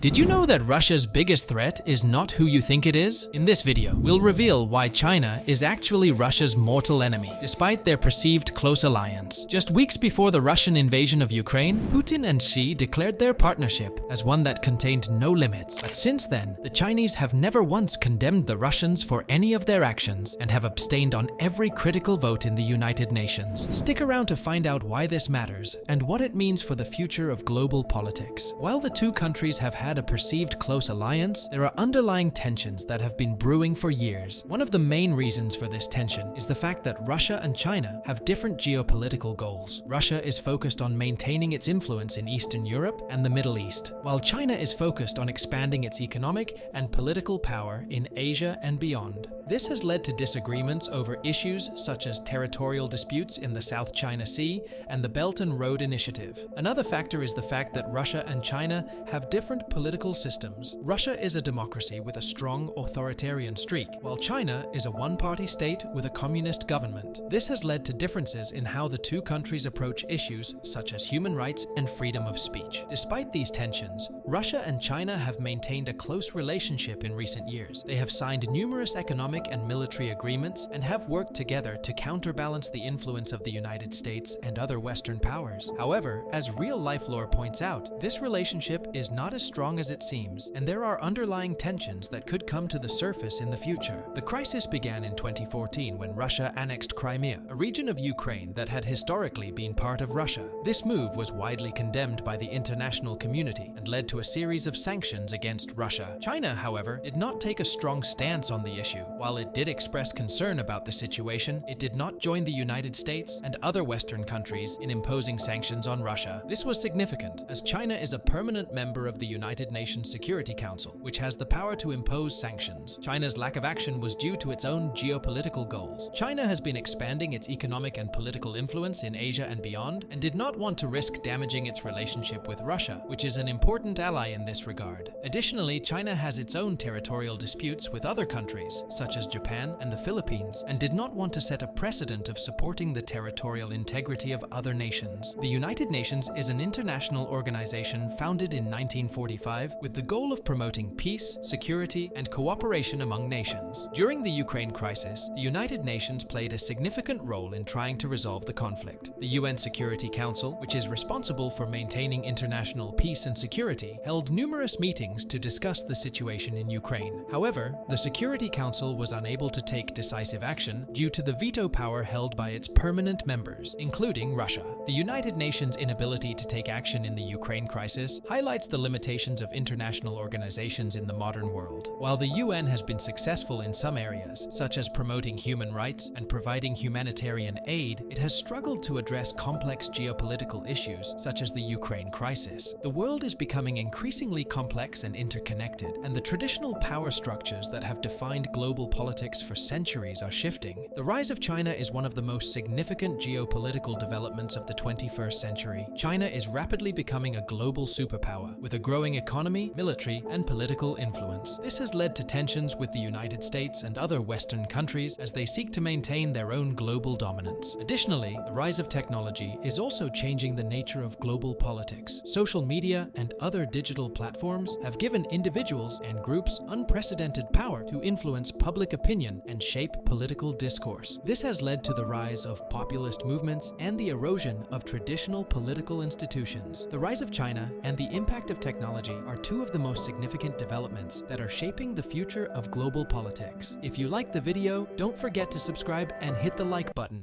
Did you know that Russia's biggest threat is not who you think it is? In this video, we'll reveal why China is actually Russia's mortal enemy, despite their perceived close alliance. Just weeks before the Russian invasion of Ukraine, Putin and Xi declared their partnership as one that contained no limits. But since then, the Chinese have never once condemned the Russians for any of their actions and have abstained on every critical vote in the United Nations. Stick around to find out why this matters and what it means for the future of global politics. While the two countries have had a perceived close alliance, there are underlying tensions that have been brewing for years. One of the main reasons for this tension is the fact that Russia and China have different geopolitical goals. Russia is focused on maintaining its influence in Eastern Europe and the Middle East, while China is focused on expanding its economic and political power in Asia and beyond. This has led to disagreements over issues such as territorial disputes in the South China Sea and the Belt and Road Initiative. Another factor is the fact that Russia and China have different political systems. Russia is a democracy with a strong authoritarian streak, while China is a one-party state with a communist government. This has led to differences in how the two countries approach issues such as human rights and freedom of speech. Despite these tensions, Russia and China have maintained a close relationship in recent years. They have signed numerous economic and military agreements and have worked together to counterbalance the influence of the United States and other Western powers. However, as real-life lore points out, this relationship is not as strong as it seems, and there are underlying tensions that could come to the surface in the future. The crisis began in 2014 when Russia annexed Crimea, a region of Ukraine that had historically been part of Russia. This move was widely condemned by the international community and led to a series of sanctions against Russia. China, however, did not take a strong stance on the issue. While it did express concern about the situation, it did not join the United States and other Western countries in imposing sanctions on Russia. This was significant, as China is a permanent member of the United Nations Security Council, which has the power to impose sanctions. China's lack of action was due to its own geopolitical goals. China has been expanding its economic and political influence in Asia and beyond, and did not want to risk damaging its relationship with Russia, which is an important ally in this regard. Additionally, China has its own territorial disputes with other countries, such as Japan and the Philippines, and did not want to set a precedent of supporting the territorial integrity of other nations. The United Nations is an international organization founded in 1945 with the goal of promoting peace, security, and cooperation among nations. During the Ukraine crisis, the United Nations played a significant role in trying to resolve the conflict. The UN Security Council, which is responsible for maintaining international peace and security, held numerous meetings to discuss the situation in Ukraine. However, the Security Council was unable to take decisive action due to the veto power held by its permanent members, including Russia. The United Nations' inability to take action in the Ukraine crisis highlights the limitations of international organizations in the modern world. While the UN has been successful in some areas, such as promoting human rights and providing humanitarian aid, it has struggled to address complex geopolitical issues, such as the Ukraine crisis. The world is becoming increasingly complex and interconnected, and the traditional power structures that have defined global politics for centuries are shifting. The rise of China is one of the most significant geopolitical developments of the 21st century. China is rapidly becoming a global superpower, with a growing economy, military, and political influence. This has led to tensions with the United States and other Western countries as they seek to maintain their own global dominance. Additionally, the rise of technology is also changing the nature of global politics. Social media and other digital platforms have given individuals and groups unprecedented power to influence public opinion and shape political discourse. This has led to the rise of populist movements and the erosion of traditional political institutions. The rise of China and the impact of technology are two of the most significant developments that are shaping the future of global politics. If you liked the video, don't forget to subscribe and hit the like button.